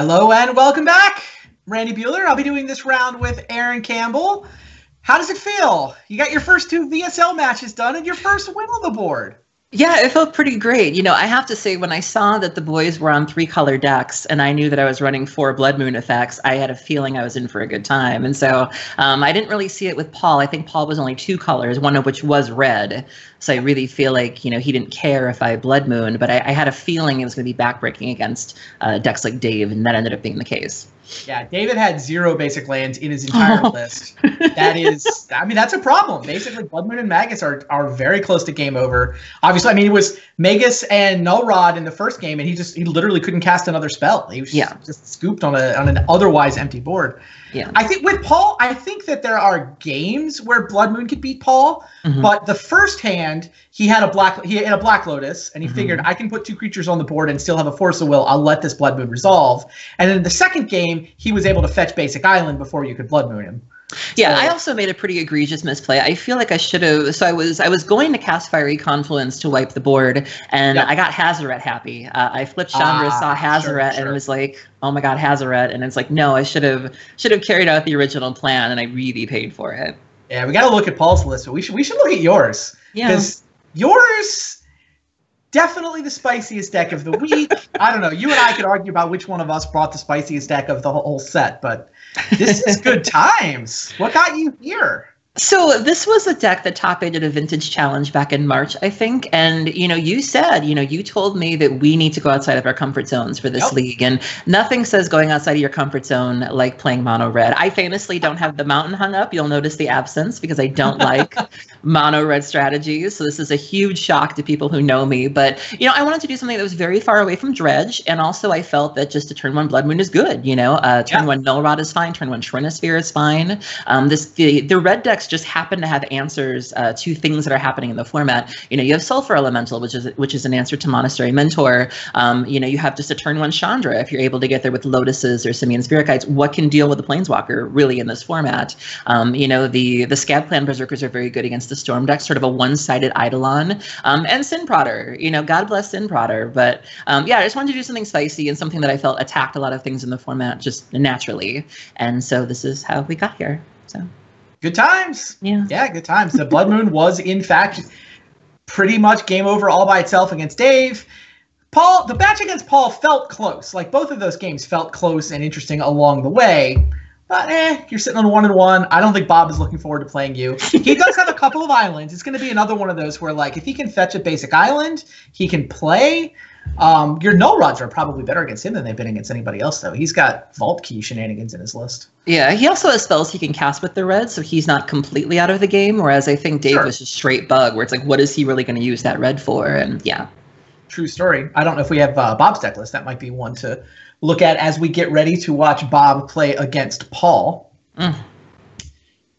Hello and welcome back. Randy Bueller. I'll be doing this round with Aaron Campbell. How does it feel? You got your first 2 VSL matches done and your first win on the board. Yeah, it felt pretty great. You know, I have to say, when I saw that the boys were on 3-color decks and I knew that I was running 4 Blood Moon effects, I had a feeling I was in for a good time. And so I didn't really see it with Paul. I think Paul was only 2 colors, one of which was red. So I really feel like, you know, he didn't care if I Blood Moon, but I had a feeling it was going to be backbreaking against decks like Dave, and that ended up being the case. Yeah, David had 0 basic lands in his entire list. That is, I mean, that's a problem. Basically, Blood Moon and Magus are very close to game over. Obviously, I mean, it was Magus and Null Rod in the first game, and he literally couldn't cast another spell. He was just scooped on an otherwise empty board. Yeah, I think with Paul, I think that there are games where Blood Moon could beat Paul, but the first hand he had a Black Lotus, and he figured I can put 2 creatures on the board and still have a Force of Will. I'll let this Blood Moon resolve. And then the second game, he was able to fetch Basic Island before you could Blood Moon him. Yeah, I also made a pretty egregious misplay. I feel like I should have. So I was going to cast Fiery Confluence to wipe the board, and I got Hazoret happy. I flipped Chandra, saw Hazoret, and was like, "Oh my God, Hazoret!" And it's like, no, I should have carried out the original plan, and I really paid for it. Yeah, we got to look at Paul's list, but we should look at yours. Yeah, because yours. Definitely the spiciest deck of the week. I don't know. You and I could argue about which one of us brought the spiciest deck of the whole set, but this is good times. What got you here? So this was a deck that top 8 at a vintage challenge back in March, I think. And, you know, you said, you told me that we need to go outside of our comfort zones for this league. And nothing says going outside of your comfort zone like playing mono red. I famously don't have the mountain hung up. You'll notice the absence because I don't like mono red strategies. So this is a huge shock to people who know me. But, I wanted to do something that was very far away from Dredge. And also I felt that just a turn 1 Blood Moon is good. Turn 1 Null Rod is fine. Turn 1 Shrinosphere is fine. The red decks just happen to have answers to things that are happening in the format. You have Sulfur Elemental, which is an answer to Monastery Mentor. You have just a turn 1 Chandra if you're able to get there with Lotuses or Simian Spirit Guides. What can deal with the Planeswalker really in this format? The Scab Clan Berserkers are very good against the Storm deck, sort of a one-sided Eidolon. And Sin Prodder, God bless Sin Prodder. But I just wanted to do something spicy and something that I felt attacked a lot of things in the format just naturally. And so this is how we got here. So. Good times. Yeah, good times. The Blood Moon was, in fact, pretty much game over all by itself against Dave. The match against Paul felt close. Like, both of those games felt close and interesting along the way. But, you're sitting on 1-1. I don't think Bob is looking forward to playing you. He does have a couple of islands. It's going to be another one of those where, like, if he can fetch a basic island, he can play. Your Null Rods are probably better against him than they've been against anybody else, though. He's got Vault Key shenanigans in his list. Yeah, he also has spells he can cast with the red, so he's not completely out of the game, whereas I think Dave was just straight bug, where it's like, what is he really going to use that red for? And yeah. True story. I don't know if we have Bob's deck list. That might be one to look at as we get ready to watch Bob play against Paul. Gotta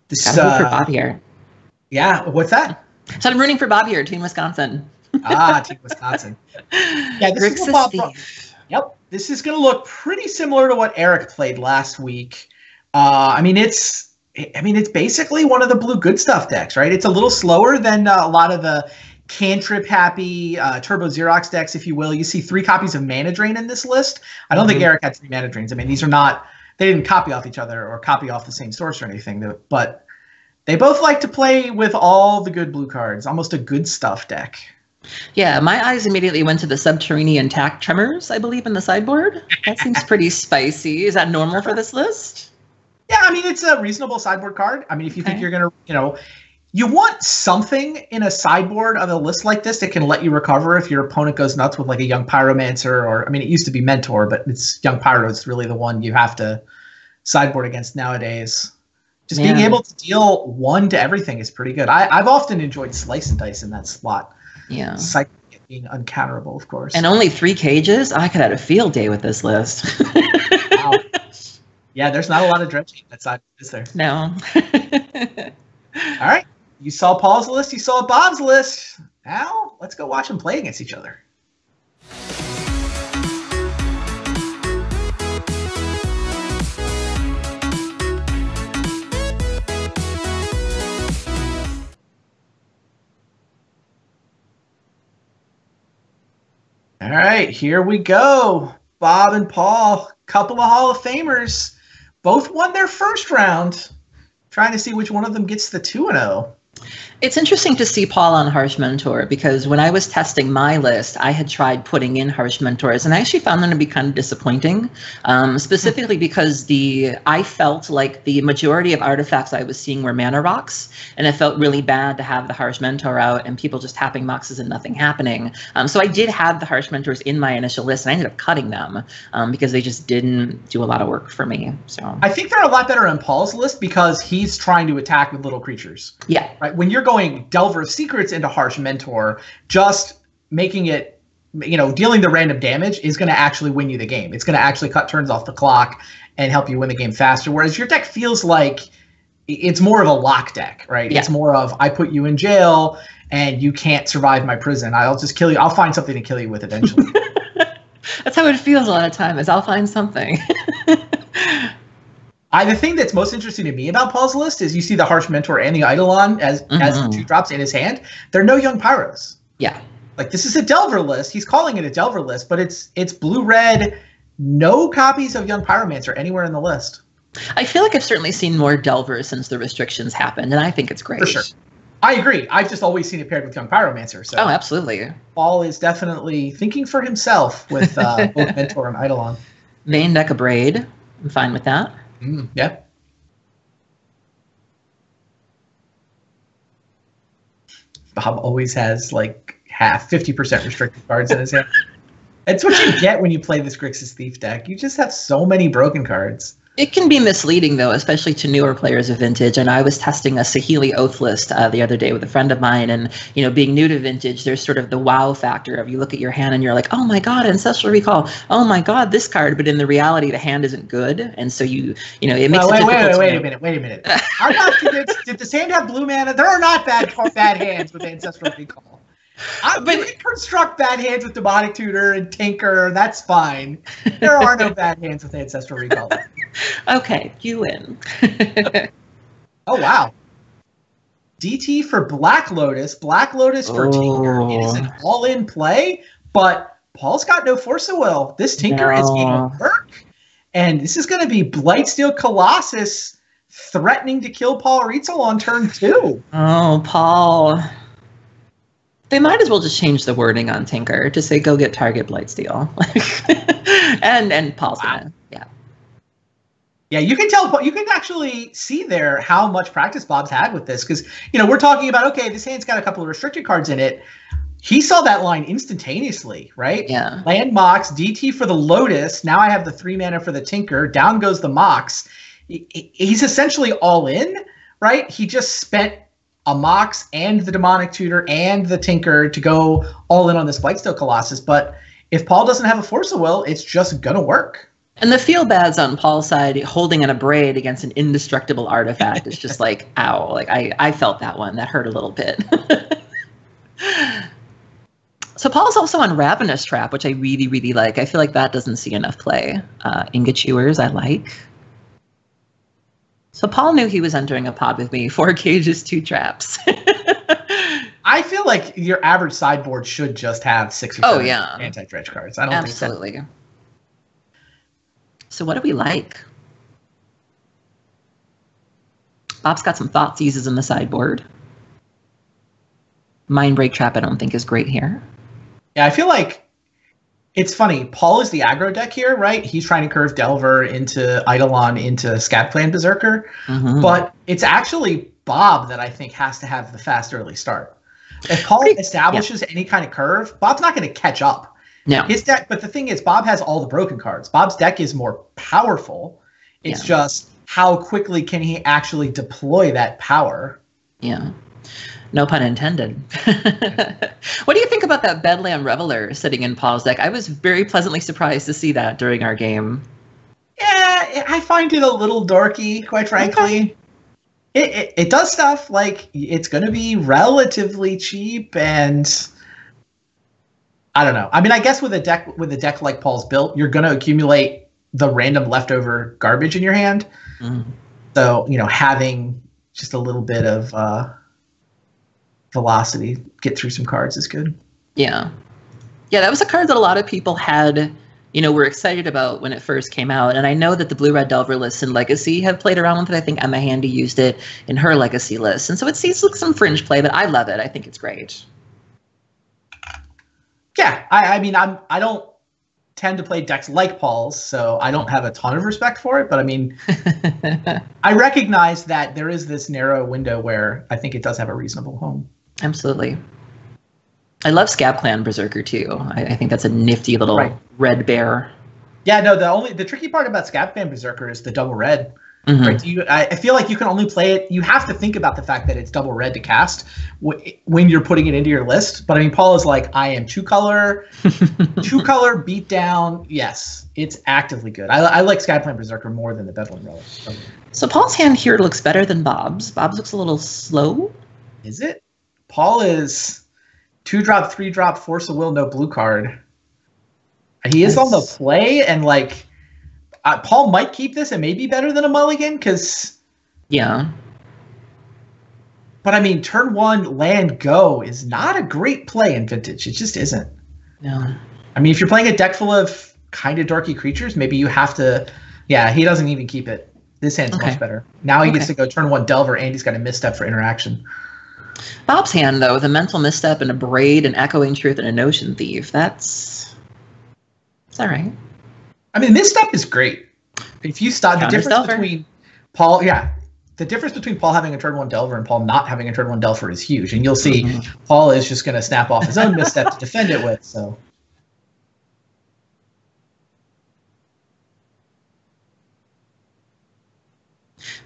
root for Bob here. Yeah, what's that? So I'm rooting for Bob here, Team Wisconsin. Team Wisconsin. Yeah, this is what Bob. Yep, this is going to look pretty similar to what Eric played last week. It's basically one of the blue good stuff decks, right? It's a little slower than a lot of the cantrip happy Turbo Xerox decks, if you will. You see 3 copies of Mana Drain in this list. I don't think Eric had 3 Mana Drains. I mean, these are not. They didn't copy off each other or copy off the same source or anything, but they both like to play with all the good blue cards. Almost a good stuff deck. Yeah, my eyes immediately went to the Subterranean Tack Tremors, I believe, in the sideboard. That seems pretty spicy. Is that normal for this list? Yeah, I mean, it's a reasonable sideboard card. I mean, if you think you're going to, you want something in a sideboard of a list like this that can let you recover if your opponent goes nuts with like a Young Pyromancer or, I mean, it used to be Mentor, but it's Young Pyro is really the one you have to sideboard against nowadays. Just being able to deal 1 to everything is pretty good. I've often enjoyed Slice and Dice in that slot. Yeah. Cycling it being uncounterable, of course. And only 3 cages? I could have a field day with this list. Wow. Yeah, there's not a lot of dredging that side, is there? No. All right. You saw Paul's list. You saw Bob's list. Now, let's go watch them play against each other. All right, here we go. Bob and Paul, couple of Hall of Famers, both won their first round. Trying to see which one of them gets the 2-0. It's interesting to see Paul on Harsh Mentor because when I was testing my list, I had tried putting in Harsh Mentors and I actually found them to be kind of disappointing, specifically because I felt like the majority of artifacts I was seeing were mana rocks, and it felt really bad to have the Harsh Mentor out and people just tapping boxes and nothing happening. So I did have the Harsh Mentors in my initial list and I ended up cutting them because they just didn't do a lot of work for me. So I think they're a lot better on Paul's list because he's trying to attack with little creatures. Yeah. Right? When you're going Delver of Secrets into Harsh Mentor, just making it, dealing the random damage is going to actually win you the game. It's going to actually cut turns off the clock and help you win the game faster. Whereas your deck feels like it's more of a lock deck, right? Yeah. It's more of, I put you in jail and you can't survive my prison. I'll just kill you. I'll find something to kill you with eventually. That's how it feels a lot of time, is I'll find something. The thing that's most interesting to me about Paul's list is you see the Harsh Mentor and the Eidolon as the 2-drops in his hand. There are no young Pyros. Yeah. Like, this is a Delver list. He's calling it a Delver list, but it's blue-red. No copies of Young Pyromancer anywhere in the list. I feel like I've certainly seen more Delvers since the restrictions happened, and I think it's great. For sure. I agree. I've just always seen it paired with Young Pyromancer. So oh, absolutely. Paul is definitely thinking for himself with both Mentor and Eidolon. Main deck of Braid. I'm fine with that. Yeah. Bob always has like 50% restricted cards in his hand. It's what you get when you play this Grixis Thief deck. You just have so many broken cards. It can be misleading, though, especially to newer players of Vintage. And I was testing a Saheeli Oath list the other day with a friend of mine. And, being new to Vintage, there's sort of the wow factor of you look at your hand and you're like, oh, my God, Ancestral Recall. Oh, my God, this card. But in the reality, the hand isn't good. And so it makes it difficult. Wait a minute. Did this hand have blue mana? There are not bad hands with Ancestral Recall. But you can construct bad hands with Demonic Tutor and Tinker. That's fine. There are no bad hands with Ancestral Recall. Okay, you win. Oh, wow. DT for Black Lotus. Black Lotus for Tinker. It is an all-in play, but Paul's got no Force of Will. This Tinker is going to work. And this is going to be Blightsteel Colossus threatening to kill Paul Rietzl on turn 2. Oh, Paul. They might as well just change the wording on Tinker to say, go get target Blightsteel. and Paul's gonna, yeah. Yeah, you can tell, you can actually see there how much practice Bob's had with this. Because, we're talking about, okay, this hand's got a couple of restricted cards in it. He saw that line instantaneously, right? Yeah. Land Mox, DT for the Lotus. Now I have the 3 mana for the Tinker. Down goes the Mox. He's essentially all in, right? He just spent a Mox and the Demonic Tutor and the Tinker to go all in on this Blightsteel Colossus. But if Paul doesn't have a Force of Will, it's just going to work. And the feel bads on Paul's side, holding an Abrade against an indestructible artifact is just like, ow. Like I felt that one. That hurt a little bit. So Paul's also on Ravenous Trap, which I really, really like. I feel like that doesn't see enough play. Ingot Chewers, I like. So Paul knew he was entering a pod with me. 4 cages, 2 traps. I feel like your average sideboard should just have 6 or 7 anti-dredge cards. I don't Absolutely. Think so what do we like? Bob's got some Thoughtseizes in the sideboard. Mindbreak Trap I don't think is great here. Yeah, I feel like it's funny. Paul is the aggro deck here, right? He's trying to curve Delver into Eidolon into Scatclan Berserker. But it's actually Bob that I think has to have the fast early start. If Paul establishes any kind of curve, Bob's not going to catch up. No. His deck, but the thing is, Bob has all the broken cards. Bob's deck is more powerful. It's just how quickly can he actually deploy that power? Yeah. No pun intended. What do you think about that Bedlam Reveler sitting in Paul's deck? I was very pleasantly surprised to see that during our game. Yeah, I find it a little dorky, quite frankly. Okay. It does stuff like it's going to be relatively cheap, and I don't know. I mean, I guess with a deck like Paul's built, you're going to accumulate the random leftover garbage in your hand. So having just a little bit of velocity, get through some cards is good. Yeah. Yeah, that was a card that a lot of people had were excited about when it first came out. And I know that the Blue-Red Delver lists in Legacy have played around with it. I think Emma Handy used it in her Legacy list. And so it seems like some fringe play, but I love it. I think it's great. Yeah, I mean, I don't tend to play decks like Paul's, so I don't have a ton of respect for it. But I mean, I recognize that there is this narrow window where I think it does have a reasonable home. Absolutely. I love Scab Clan Berserker too. I think that's a nifty little red bear. Yeah, no, the tricky part about Scab Clan Berserker is the double red. Mm-hmm. Right? I feel like you can only play it. You have to think about the fact that it's double red to cast when you're putting it into your list. But I mean, Paul is like, I am 2-color, 2-color beat down. Yes, it's actively good. I like Scab Clan Berserker more than the Bedlam Relic. So Paul's hand here looks better than Bob's. Bob's looks a little slow. Is it? Paul is 2-drop, 3-drop, Force of Will, no blue card. He is on the play, and like Paul might keep this and maybe better than a mulligan because. Yeah. But I mean, turn 1 land go is not a great play in Vintage. It just isn't. No. I mean, if you're playing a deck full of kind of dorky creatures, maybe you have to. Yeah, he doesn't even keep it. This hand's much better. Now he gets to go turn 1 Delver, and he's got a misstep for interaction. Bob's hand, though, with a mental misstep and a braid, an echoing truth, and a notion thief. It's all right. I mean, misstep is great. If you stop the difference between Paul, the difference between Paul having a turn 1 Delver and Paul not having a turn 1 Delver is huge, and you'll see Paul is just going to snap off his own misstep to defend it with. So.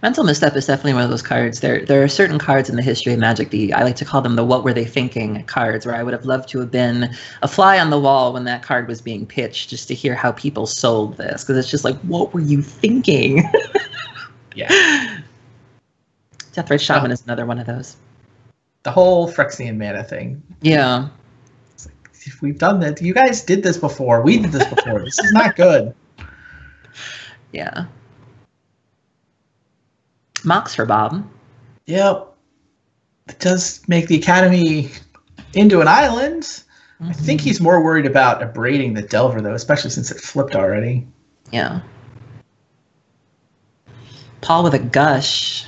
Mental Misstep is definitely one of those cards. There are certain cards in the history of Magic, I like to call them the what were they thinking cards, where I would have loved to have been a fly on the wall when that card was being pitched just to hear how people sold this. Because it's just like, what were you thinking? Yeah. Deathrite Shaman is another one of those. The whole Phyrexian mana thing. Yeah. It's like, if we've done that. You guys did this before. We did this before. This is not good. Yeah. Mox for Bob. Yep. It does make the Academy into an island. Mm-hmm. I think he's more worried about abrading the Delver, though, especially since it flipped already. Yeah. Paul with a gush.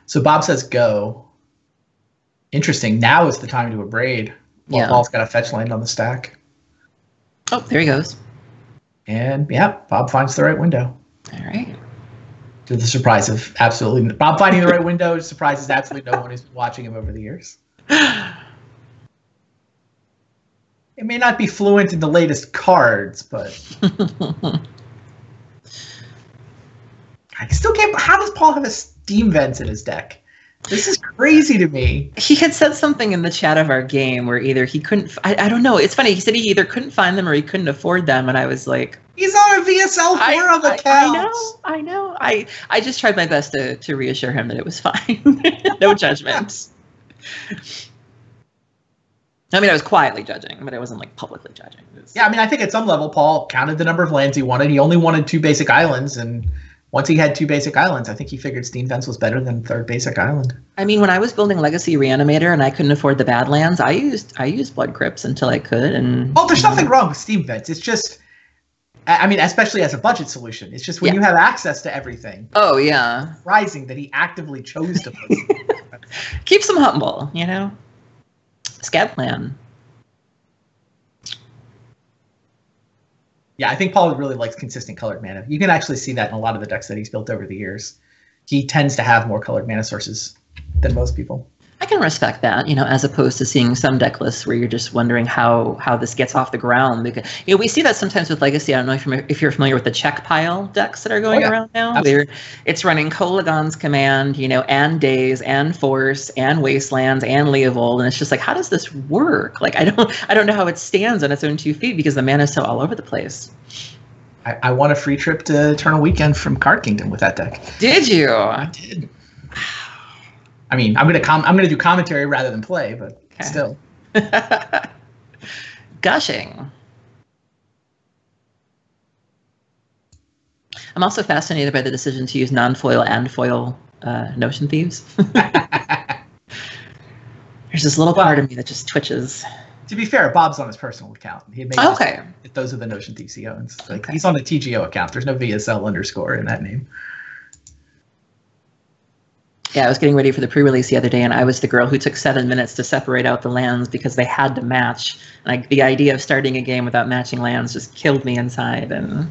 So Bob says go. Interesting. Now is the time to abrade. Well, Paul's got a fetch land on the stack. Oh, there he goes. And, Bob finds the right window. All right. To the surprise of absolutely... Bob finding the right window surprises absolutely no one who's been watching him over the years. It may not be fluent in the latest cards, but... I still can't... How does Paul have a Steam Vents in his deck? This is crazy to me. He had said something in the chat of our game where either he couldn't, I don't know. It's funny. He said he either couldn't find them or he couldn't afford them. And I was like, he's on a VSL forum account. I know. I just tried my best to reassure him that it was fine. No judgment. I mean, I was quietly judging, but I wasn't like publicly judging. Yeah, I mean, I think at some level, Paul counted the number of lands he wanted. He only wanted 2 basic islands, and once he had 2 basic islands, I think he figured Steam Vents was better than 3rd basic island. I mean, when I was building Legacy Reanimator and I couldn't afford the Badlands, I used Blood Crypts until I could. And there's nothing wrong with Steam Vents. It's just, I mean, especially as a budget solution, it's just when you have access to everything. Oh yeah, it's surprising that he actively chose to play. Keeps him humble, you know. Scab Clan. Yeah, I think Paul really likes consistent colored mana. You can actually see that in a lot of the decks that he's built over the years. He tends to have more colored mana sources than most people. I can respect that, you know, as opposed to seeing some deck lists where you're just wondering how this gets off the ground. Because we see that sometimes with Legacy. I don't know if you're familiar with the check pile decks that are going around now. It's running Kolagon's Command, you know, and Days and Force and Wastelands and Leovold, and it's just like, how does this work? Like, I don't know how it stands on its own 2 feet because the mana is so all over the place. I won a free trip to Eternal Weekend from Card Kingdom with that deck. Did you? I did. I mean, I'm gonna do commentary rather than play, but still. Gushing. I'm also fascinated by the decision to use non-foil and foil Notion Thieves. There's this little part of me that just twitches. To be fair, Bob's on his personal account. He made those are the Notion Thieves he owns. Like he's on the TGO account. There's no VSL underscore in that name. Yeah, I was getting ready for the pre-release the other day, and I was the girl who took 7 minutes to separate out the lands because they had to match. Like the idea of starting a game without matching lands just killed me inside. And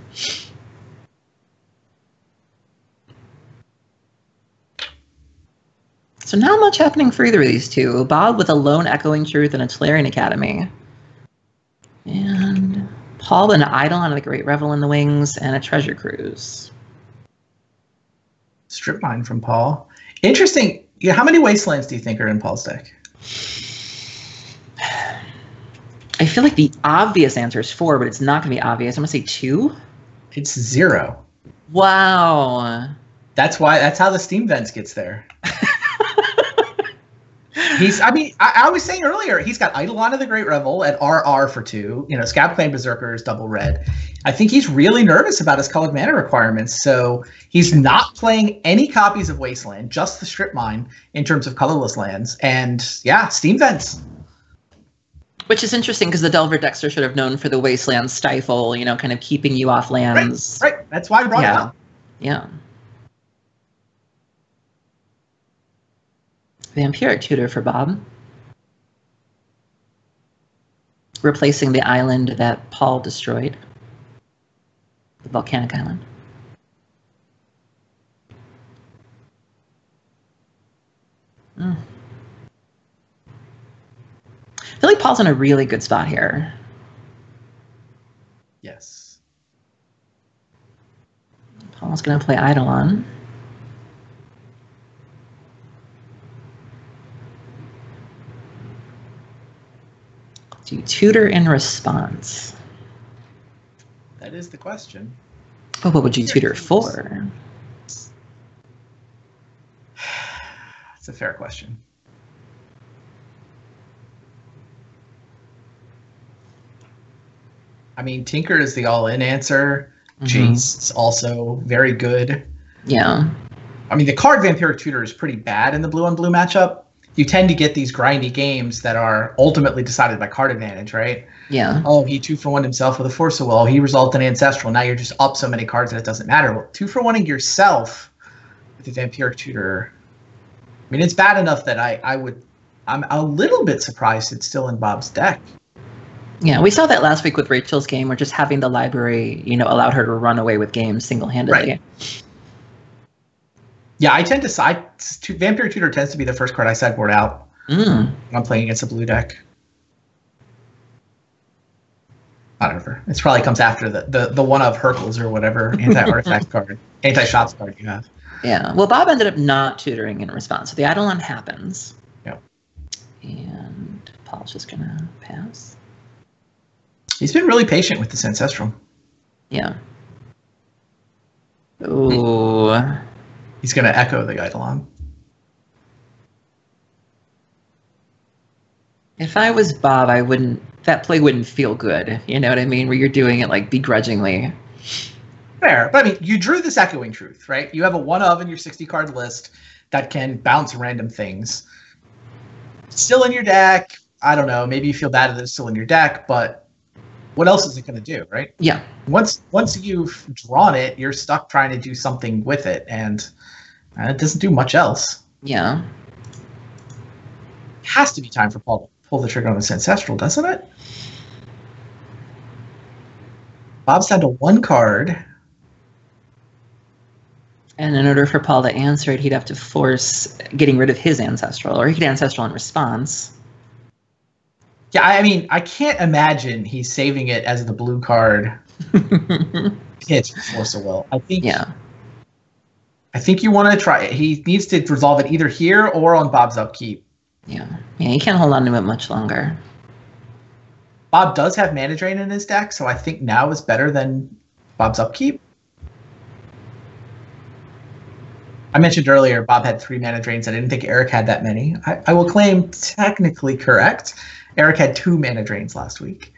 so not much happening for either of these two. Bob with a lone Echoing Truth and a Tolarian Academy, and Paul with an Eidolon of the Great Revel in the wings and a Treasure Cruise. Strip mine from Paul. Interesting. Yeah, how many Wastelands do you think are in Paul's deck? I feel like the obvious answer is 4, but it's not going to be obvious. I'm going to say 2. It's 0. Wow. That's how the Steam Vents gets there. I was saying earlier, he's got Eidolon of the Great Revel at RR for 2. Scabclane Berserker is double red. I think he's really nervous about his colored mana requirements, so he's not playing any copies of Wasteland, just the Strip Mine in terms of colorless lands. And yeah, Steam Vents. Which is interesting because the Delver decks are sort of known for the Wasteland Stifle, kind of keeping you off lands. Right. That's why I brought it up. Yeah. Vampiric Tutor for Bob. Replacing the island that Paul destroyed. The volcanic island. I feel like Paul's in a really good spot here. Yes. Paul's going to play Eidolon. Do you tutor in response? That is the question. But what would you tutor for? It's a fair question. I mean, Tinker is the all-in answer. Jace is also very good. Yeah. I mean, the card Vampiric Tutor is pretty bad in the blue-on-blue matchup. You tend to get these grindy games that are ultimately decided by card advantage, right? Yeah. Oh, he 2-for-1 himself with a Force of Will. He resolved an Ancestral. Now you're just up so many cards that it doesn't matter. Well, 2-for-1ing yourself with the Vampiric Tutor. I mean, it's bad enough that I'm a little bit surprised it's still in Bob's deck. Yeah, we saw that last week with Rachel's game, where just having the library, allowed her to run away with games single-handedly. Right. Yeah, I tend to side. Vampiric Tutor tends to be the first card I sideboard out when I'm playing against a blue deck. Whatever. It probably comes after the one of Hercules or whatever anti-artifact card, anti-shots card you have. Yeah. Well, Bob ended up not tutoring in response, so the Eidolon happens. Yep. And Paul's just gonna pass. He's been really patient with this Ancestral. Yeah. Ooh. He's going to echo the Eidolon. If I was Bob, that play wouldn't feel good. You know what I mean? Where you're doing it like begrudgingly. Fair. But I mean, you drew this Echoing Truth, right? You have a one of in your 60 card list that can bounce random things. Still in your deck. I don't know. Maybe you feel bad that it's still in your deck, but what else is it going to do, right? Yeah. Once you've drawn it, you're stuck trying to do something with it, and it doesn't do much else. Yeah. It has to be time for Paul to pull the trigger on this Ancestral, doesn't it? Bob's down to 1 card. And in order for Paul to answer it, he'd have to force getting rid of his Ancestral, or he could Ancestral in response. Yeah, I mean, I can't imagine he's saving it as the blue card. Hits Force of Will. I think you want to try it. He needs to resolve it either here or on Bob's upkeep. Yeah, you can't hold on to it much longer. Bob does have Mana Drain in his deck, so I think now is better than Bob's upkeep. I mentioned earlier Bob had 3 Mana Drains. I didn't think Eric had that many. I will claim technically correct. Eric had 2 Mana Drains last week.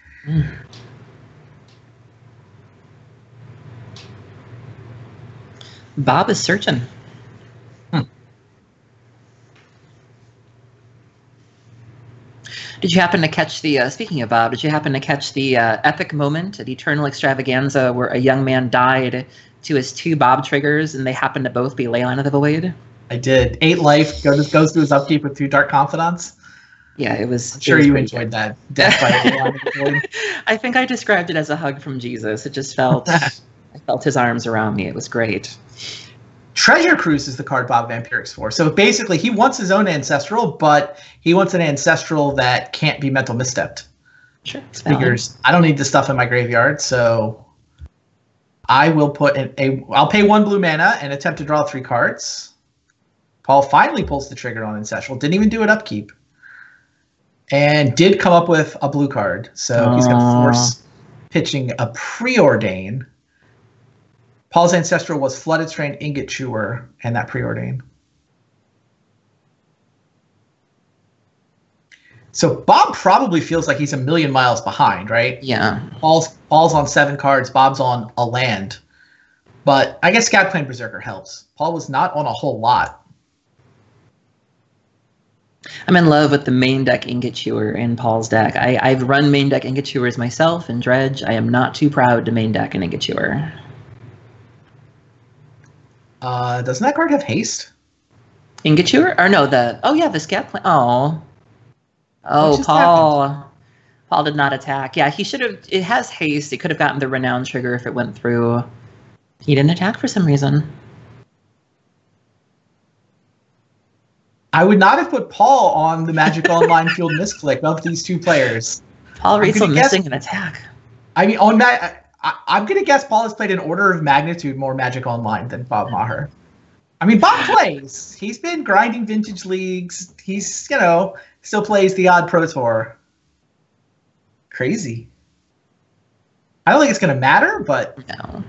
Bob is searching. Did you happen to catch the, speaking of Bob, did you happen to catch the epic moment at Eternal Extravaganza where a young man died to his 2 Bob triggers and they happened to both be Leyline of the Void? I did. 8 life, goes to his upkeep with 2 Dark Confidants. Yeah, it was. I'm sure you enjoyed that. Death by Leyline of the Void. I think I described it as a hug from Jesus. It just felt, I felt his arms around me. It was great. Treasure Cruise is the card Bob Vampiric's for. So basically, he wants his own Ancestral, but he wants an Ancestral that can't be Mental Misstepped. Sure. Figures, I don't need this stuff in my graveyard, so I will put I'll pay 1 blue mana and attempt to draw 3 cards. Paul finally pulls the trigger on Ancestral. Didn't even do an upkeep. And did come up with a blue card. So he's going to force pitching a Preordain. Paul's Ancestral was Flooded Strand, Ingot Chewer, and that Preordain. So Bob probably feels like he's a million miles behind, right? Yeah. Paul's on 7 cards. Bob's on a land. But I guess Scabclan Berserker helps. Paul was not on a whole lot. I'm in love with the main deck Ingot Chewer in Paul's deck. I've run main deck Ingot Chewers myself in Dredge. I am not too proud to main deck an Ingot Chewer. Doesn't that card have haste? Ingot Chewer? Or no, the Scabclan. Oh, Paul. Happened? Paul did not attack. Yeah, he should have. It has haste. It could have gotten the Renown trigger if it went through. He didn't attack for some reason. I would not have put Paul on the Magic Online Field Misclick of these 2 players. Paul Rietzl missing an attack. I mean, on that, I'm going to guess Paul has played an order of magnitude more Magic Online than Bob Maher. I mean, Bob plays. He's been grinding vintage leagues. He's, still plays the odd Pro Tour. Crazy. I don't think it's going to matter, but... No.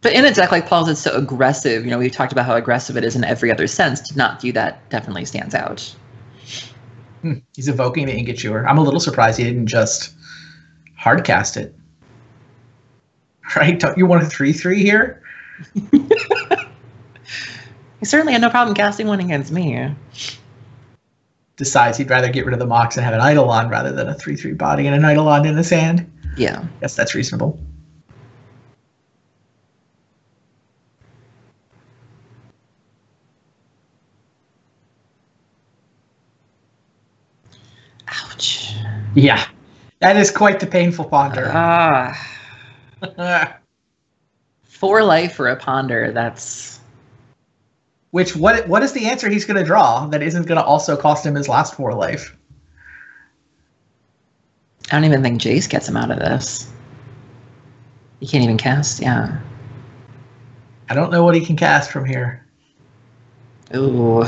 But in a deck like Paul's, it's so aggressive. We've talked about how aggressive it is in every other sense. To not do that definitely stands out. He's evoking the Ingot Chewer. I'm a little surprised he didn't just hardcast it. Right? Don't you want a 3/3 here? He certainly had no problem casting one against me. Decides he'd rather get rid of the Mox and have an Eidolon rather than a 3/3 body and an Eidolon in his hand. Yeah. Yes, that's reasonable. Ouch. Yeah. That is quite the painful ponder. 4 life for a ponder. That's... Which, what is the answer he's going to draw that isn't going to also cost him his last 4 life? I don't even think Jace gets him out of this. He can't even cast, yeah. I don't know what he can cast from here. Ooh.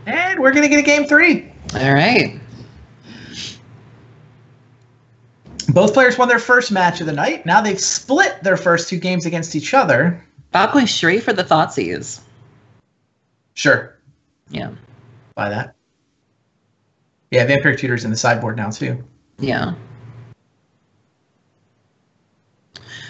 And we're going to get a game 3. All right. Both players won their first match of the night. Now they've split their first 2 games against each other. Bob going straight for the Thoughtseize. Sure. Yeah. Buy that. Yeah, Vampiric Tutor's in the sideboard now, too. Yeah.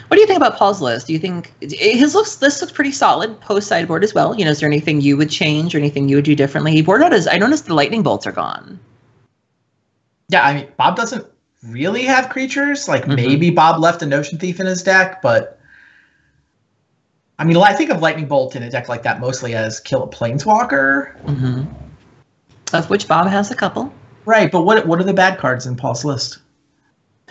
What do you think about Paul's list? Do you think his list looks pretty solid post sideboard as well? Is there anything you would change or anything you would do differently? He boarded out I noticed the lightning bolts are gone. Yeah, I mean, Bob doesn't really have creatures. Like, maybe Bob left a Notion Thief in his deck, but I mean, I think of Lightning Bolt in a deck like that mostly as kill a Planeswalker. Of which Bob has a couple. Right, but what are the bad cards in Paul's list?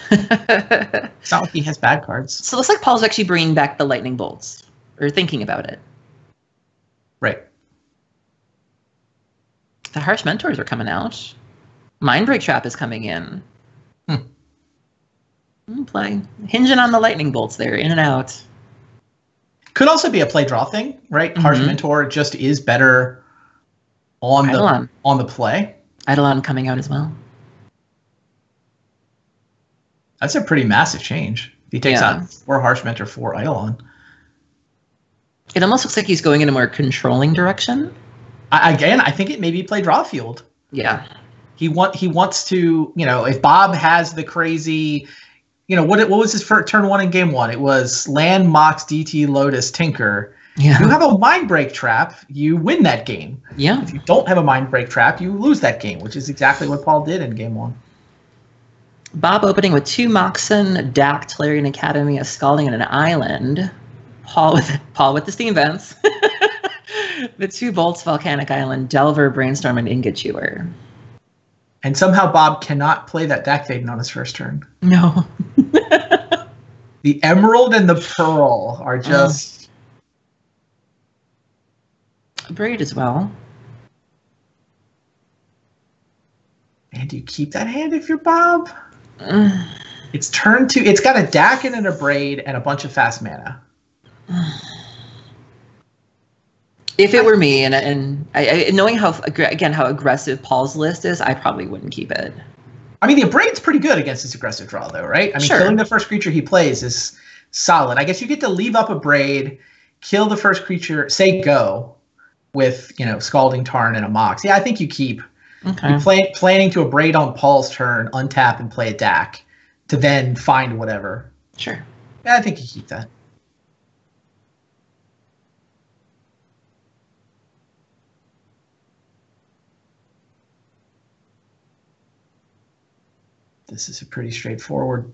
It's not like he has bad cards. So it looks like Paul's actually bringing back the lightning bolts, or thinking about it. Right. The Harsh Mentors are coming out. Mindbreak Trap is coming in. Play. Hinging on the lightning bolts there, in and out. Could also be a play draw thing, right? Harsh Mentor just is better on the play. Eidolon coming out as well. That's a pretty massive change. He takes out 4 Harsh Mentor, 4 Eidolon. It almost looks like he's going in a more controlling direction. I think it may be play draw field. Yeah. He wants to, if Bob has the crazy, what was his first turn 1 in game 1? It was Land, Mox, DT, Lotus, Tinker. Yeah. If you have a Mind Break trap, you win that game. Yeah. If you don't have a Mind Break trap, you lose that game, which is exactly what Paul did in game 1. Bob opening with 2 Moxen, Dak, Tolarian Academy, a Scalding, and an Island. Paul with the Steam Vents. The 2 Bolts, Volcanic Island, Delver, Brainstorm, and Ingot Chewer. And somehow Bob cannot play that Dak Faden on his first turn. No. The Emerald and the Pearl are just... Braid as well. And do you keep that hand if you're Bob? It's turn 2. It's got a Dakin and a Braid and a bunch of fast mana. If it were me, and I, knowing how aggressive Paul's list is, I probably wouldn't keep it. I mean, the Braid's pretty good against his aggressive draw, though, right? I mean, Sure. Killing the first creature he plays is solid. I guess you get to leave up a Braid, kill the first creature, say go, with, Scalding Tarn and a Mox. Yeah, I think you keep. Okay. You're planning to a Braid on Paul's turn, untap and play a Dak, to then find whatever. Sure. Yeah, I think you keep that. This is a pretty straightforward.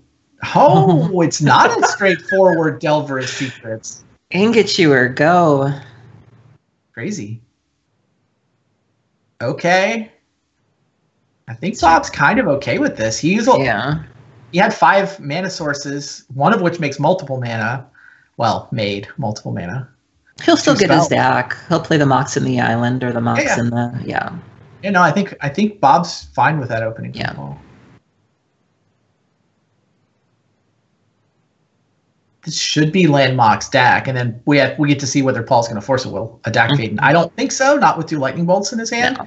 Oh, it's not as straightforward, Delver of Secrets. Ingot Chewer, go. Crazy. Okay. I think Bob's kind of okay with this. He had 5 mana sources, one of which makes multiple mana. Well, made multiple mana. He'll still 2 get his spells. Dak. He'll play the Mox in the Island or the Mox in the I think Bob's fine with that opening. Yeah. Ball. This should be land Mox Dak, and then we get to see whether Paul's going to force a Dak Faden. I don't think so. Not with 2 Lightning Bolts in his hand. No.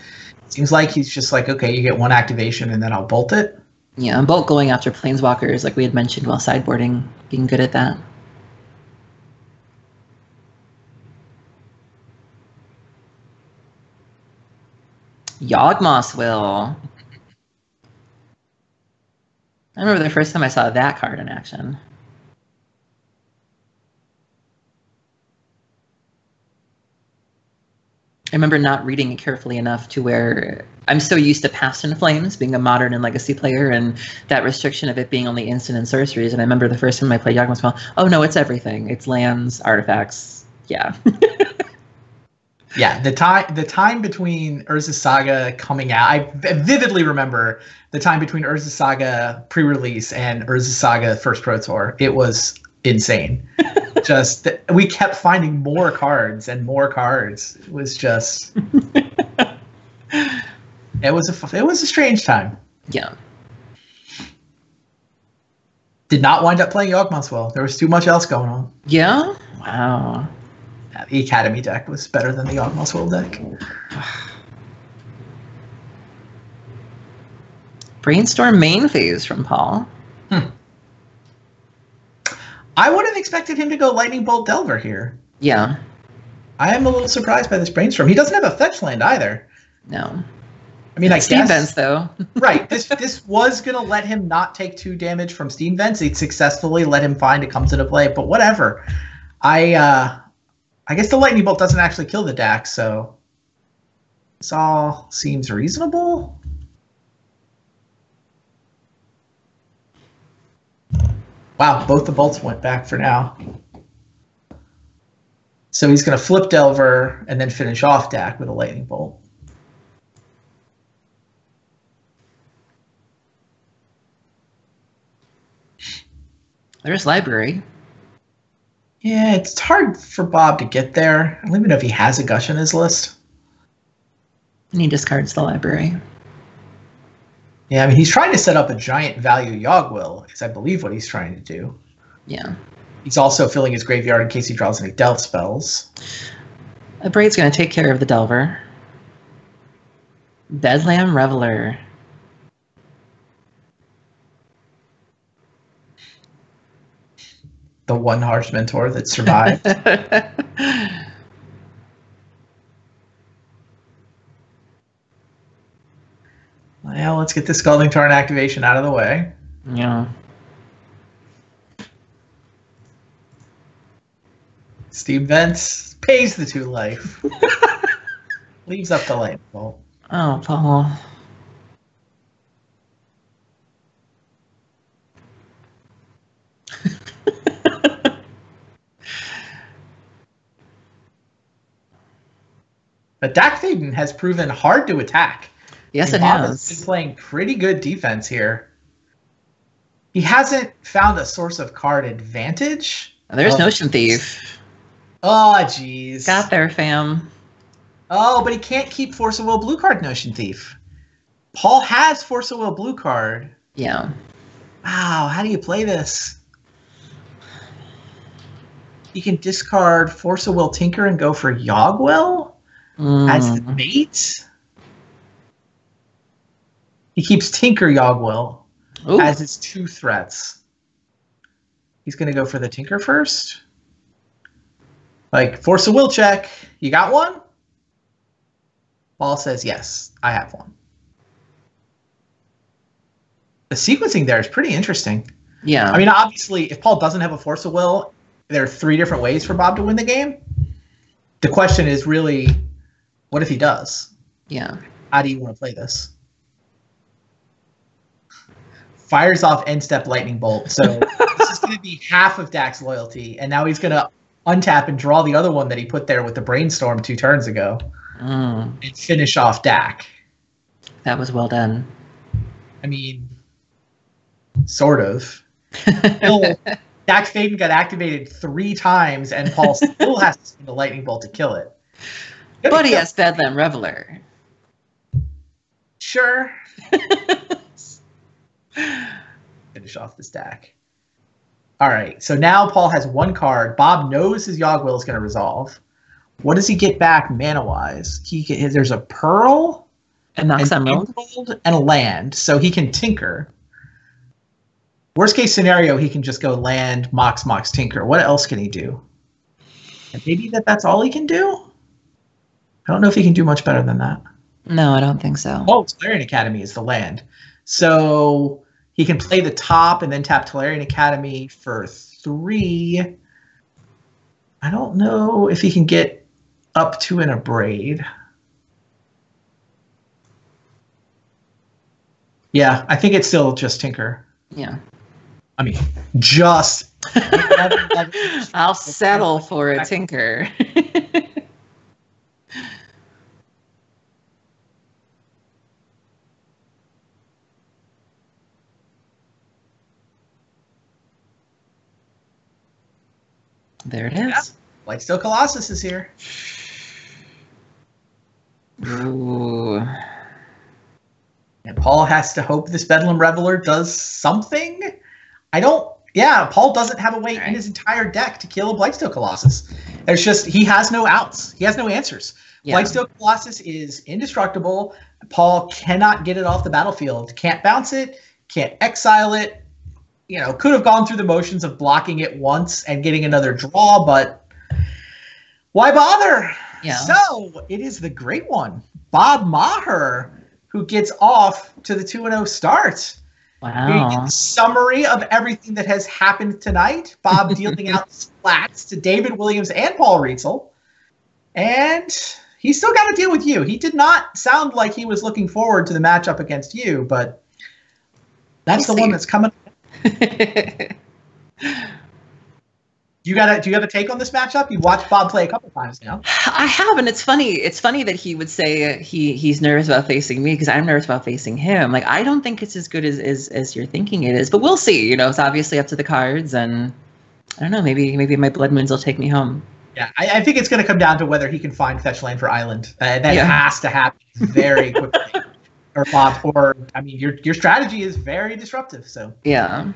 Seems like he's just like, okay, you get 1 activation, and then I'll bolt it. Yeah, and Bolt going after Planeswalkers, like we had mentioned, while sideboarding, being good at that. Yawgmoth Will. I remember the first time I saw that card in action. I remember not reading it carefully enough to where I'm so used to Past in Flames, being a Modern and Legacy player, and that restriction of it being only instant and sorceries. And I remember the first time I played Yawgmoth Will, oh no, it's everything. It's lands, artifacts. Yeah. Yeah, the time between Urza Saga coming out, I vividly remember the time between Urza Saga pre-release and Urza Saga First Pro Tour. It was insane. Just we kept finding more cards and more cards. It was just it was a strange time. Yeah. Did not wind up playing Yawgmoth Will. There was too much else going on. Yeah? Wow. The Academy deck was better than the Yawgmoth Will deck. Brainstorm main phase from Paul. I would have expected him to go Lightning Bolt Delver here. Yeah. I am a little surprised by this Brainstorm. He doesn't have a fetch land either. No. I mean, I Steam guess Vents, though. right. This was gonna let him not take 2 damage from Steam Vents. It successfully let him find it comes into play. But whatever. I guess the Lightning Bolt doesn't actually kill the Dak, so this all seems reasonable. Wow, both the bolts went back for now. So he's going to flip Delver and then finish off Dak with a Lightning Bolt. There's Library. Yeah, it's hard for Bob to get there. I don't even know if he has a Gush in his list. And he discards the Library. Yeah, I mean, he's trying to set up a giant value Yawgwill, is I believe what he's trying to do. Yeah. He's also filling his graveyard in case he draws any Delve spells. A Braid's going to take care of the Delver. Bedlam Reveler. The one harsh mentor that survived. Well, let's get the Scalding Tarn activation out of the way. Yeah. Steam Vents, Pays the 2 life. Leaves up the lightning bolt. Oh, Paul. But Dak Faden has proven hard to attack. Yes, it Bob has. been playing pretty good defense here. He hasn't found a source of card advantage. There's Notion Thief. Oh, jeez. Got there, fam. Oh, but he can't keep Force of Will blue card Notion Thief. Paul has Force of Will blue card. Yeah. Wow, how do you play this? He can discard Force of Will Tinker and go for Yogwell as the bait. He keeps Tinker Yogwell as his 2 threats. He's going to go for the Tinker first. Like, Force of Will check. You got one? Paul says, yes, I have one. The sequencing there is pretty interesting. Yeah. I mean, obviously, if Paul doesn't have a Force of Will, there are 3 different ways for Bob to win the game. The question is really, what if he does? Yeah. How do you want to play this? Fires off end step lightning bolt. So this is going to be half of Dak's loyalty, and now he's going to untap and draw the other one that he put there with the brainstorm 2 turns ago, and finish off Dak. That was well done. I mean, sort of. Still, Dak Faden got activated 3 times, and Paul still has to spend the lightning bolt to kill it. But he has Bedlam Reveler. Sure. Finish off the stack. All right, so now Paul has 1 card. Bob knows his Yogwill is going to resolve. What does he get back mana-wise? There's a Pearl, and Mox Emerald, and a land, so he can Tinker. Worst case scenario, he can just go land, Mox, Tinker. What else can he do? And maybe that's all he can do? I don't know if he can do much better than that. No, I don't think so. Oh, Tolarian Academy is the land. So he can play the top and then tap Tolarian Academy for 3. I don't know if he can get up to an Abrade. Yeah, I think it's still just Tinker. Yeah. I mean, just. I'll settle for a Tinker. There it is. Yeah. Blightsteel Colossus is here. Ooh. And Paul has to hope this Bedlam Reveler does something. Paul doesn't have a way in his entire deck to kill a Blightsteel Colossus. There's just, he has no outs. He has no answers. Yeah. Blightsteel Colossus is indestructible. Paul cannot get it off the battlefield. Can't bounce it. Can't exile it. You know, could have gone through the motions of blocking it once and getting another draw, but why bother? Yeah. So it is the great one, Bob Maher, who gets off to the 2-0 start. Wow. A summary of everything that has happened tonight. Bob dealing out splats to David Williams and Paul Rietzl. And he's still got to deal with you. He did not sound like he was looking forward to the matchup against you, but that's the one that's coming. Do you have a take on this matchup? You've watched Bob play a couple times now. I have, and it's funny. It's funny that he would say he's nervous about facing me because I'm nervous about facing him. Like, I don't think it's as good as you're thinking it is, but we'll see. You know, it's obviously up to the cards, and I don't know. Maybe my blood moons will take me home. Yeah, I think it's going to come down to whether he can find fetch land for Island. That has to happen very quickly. I mean, your strategy is very disruptive. So yeah.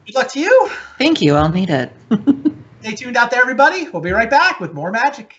Good luck to you. Thank you. I'll need it. Stay tuned out there, everybody. We'll be right back with more Magic.